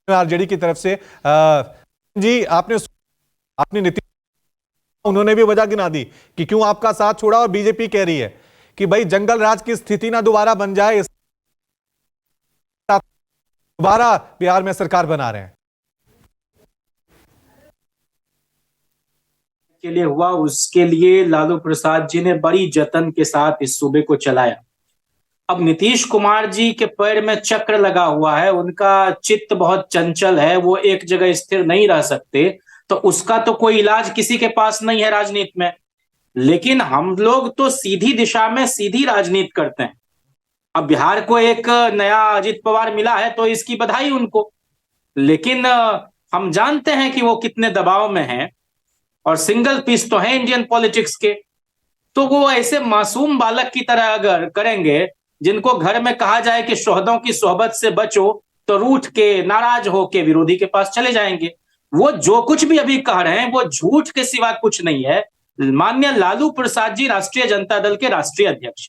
RJD की तरफ से जी आपने नीतीश, उन्होंने भी वजह गिना दी कि क्यों आपका साथ छोड़ा, और बीजेपी कह रही है कि भाई जंगल राज की स्थिति ना दोबारा बन जाए, दोबारा बिहार में सरकार बना रहे हैं। के लिए हुआ, उसके लिए लालू प्रसाद जी ने बड़ी जतन के साथ इस सूबे को चलाया। अब नीतीश कुमार जी के पैर में चक्र लगा हुआ है, उनका चित्त बहुत चंचल है, वो एक जगह स्थिर नहीं रह सकते, तो उसका तो कोई इलाज किसी के पास नहीं है राजनीति में। लेकिन हम लोग तो सीधी दिशा में सीधी राजनीति करते हैं। अब बिहार को एक नया अजित पवार मिला है तो इसकी बधाई उनको, लेकिन हम जानते हैं कि वो कितने दबाव में हैं और सिंगल पीस तो है इंडियन पॉलिटिक्स के। तो वो ऐसे मासूम बालक की तरह अगर करेंगे, जिनको घर में कहा जाए कि शोहदों की सोहबत से बचो, तो रूठ के नाराज होके विरोधी के पास चले जाएंगे। वो जो कुछ भी अभी कह रहे हैं वो झूठ के सिवा कुछ नहीं है। माननीय लालू प्रसाद जी राष्ट्रीय जनता दल के राष्ट्रीय अध्यक्ष,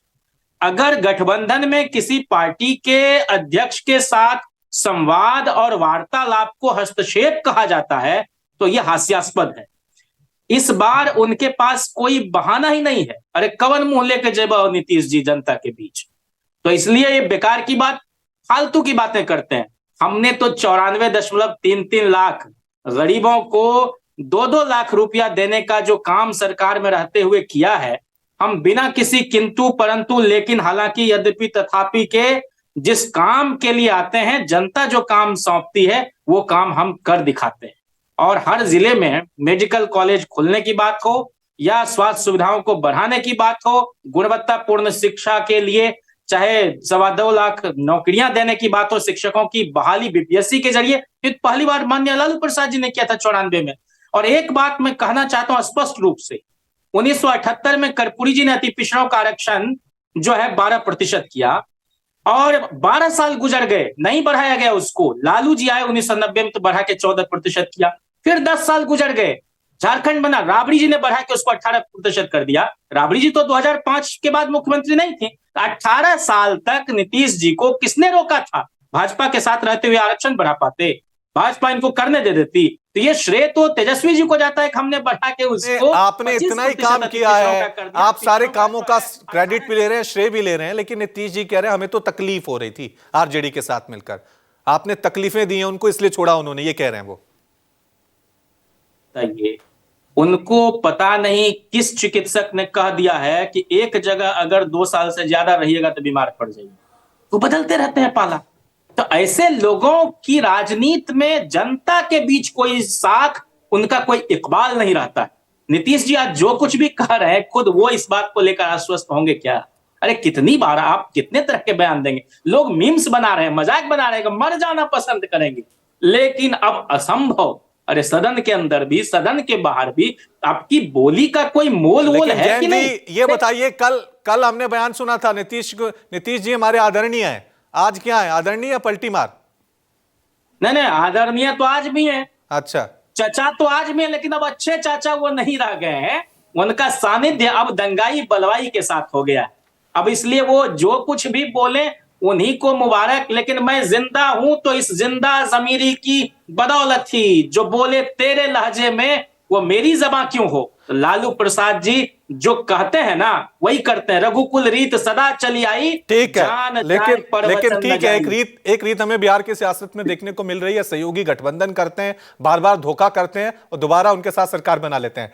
अगर गठबंधन में किसी पार्टी के अध्यक्ष के साथ संवाद और वार्तालाप को हस्तक्षेप कहा जाता है तो यह हास्यास्पद है। इस बार उनके पास कोई बहाना ही नहीं है। अरे कवन मुंह लेके जेबा नीतीश जी जनता के बीच, तो इसलिए ये बेकार की बात, फालतू की बातें करते हैं। हमने तो 94.33 लाख गरीबों को 2-2 लाख रुपया देने का जो काम सरकार में रहते हुए किया है, हम बिना किसी किंतु परंतु लेकिन हालांकि यद्यपि तथापि के जिस काम के लिए आते हैं, जनता जो काम सौंपती है वो काम हम कर दिखाते हैं। और हर जिले में मेडिकल कॉलेज खोलने की बात हो या स्वास्थ्य सुविधाओं को बढ़ाने की बात हो, गुणवत्तापूर्ण शिक्षा के लिए चाहे 2.25 लाख नौकरियां देने की बात हो, शिक्षकों की बहाली बीपीएससी के जरिए, ये पहली बार माननीय लालू प्रसाद जी ने किया था 94 में। और एक बात मैं कहना चाहता हूं स्पष्ट रूप से, 1978 में कर्पूरी जी ने अति पिछड़ों का आरक्षण जो है 12% किया, और 12 साल गुजर गए, नहीं बढ़ाया गया उसको। लालू जी आए 1990 में तो बढ़ा के 14% किया। फिर 10 साल गुजर गए, झारखंड बना, राबड़ी जी ने बढ़ा के उसको 18% कर दिया। राबड़ी जी तो 2005 के बाद मुख्यमंत्री नहीं थी। 18 साल तक नीतीश जी को किसने रोका था? भाजपा के साथ रहते हुए आरक्षण बढ़ा पाते, भाजपा इनको करने दे देती। तो ये श्रेय तो तेजस्वी जी को जाता है कि हमने बढ़ा के उसको, आपने इतना ही काम किया है, आप सारे कामों का क्रेडिट भी ले रहे हैं, श्रेय भी ले रहे हैं, लेकिन नीतीश जी कह रहे हैं हमें तो तकलीफ हो रही थी आरजेडी के साथ मिलकर, आपने तकलीफें दी हैं उनको इसलिए छोड़ा उन्होंने, ये कह रहे हैं वो। ये उनको पता नहीं किस चिकित्सक ने कह दिया है कि एक जगह अगर 2 साल से ज्यादा रहिएगा तो बीमार पड़ जाइए, तो बदलते रहते हैं पाला। तो ऐसे लोगों की राजनीति में जनता के बीच कोई साख, उनका कोई इकबाल नहीं रहता है। नीतीश जी आज जो कुछ भी कह रहे हैं, खुद वो इस बात को लेकर आश्वस्त होंगे क्या? अरे कितनी बार आप कितने तरह के बयान देंगे? लोग मीम्स बना रहे हैं, मजाक बना रहे हैं, मर जाना पसंद करेंगे, लेकिन अब असंभव। अरे सदन के अंदर भी सदन के बाहर भी आपकी बोली का कोई मोल वोल है कि नहीं? ये बताइए, कल हमने बयान सुना था नीतीश जी हमारे आदरणीय हैं, आज क्या है, आदरणीय या पलटी मार? नहीं, आदरणीय तो आज भी है। अच्छा, चाचा तो आज भी है, लेकिन अब अच्छे चाचा वो नहीं रह गए हैं। उनका सानिध्य अब दंगाई बलवाई के साथ हो गया। अब इसलिए वो जो कुछ भी बोले उन्हीं को मुबारक, लेकिन मैं जिंदा हूं तो इस जिंदा जमीरी की बदौलत ही जो बोले तेरे लहजे में वो मेरी जबां क्यों हो। तो लालू प्रसाद जी जो कहते हैं ना वही करते हैं। रघुकुल रीत सदा चली आई, ठीक है, लेकिन ठीक है, एक रीत हमें बिहार की सियासत में देखने को मिल रही है, सहयोगी गठबंधन करते हैं, बार बार धोखा करते हैं और दोबारा उनके साथ सरकार बना लेते हैं।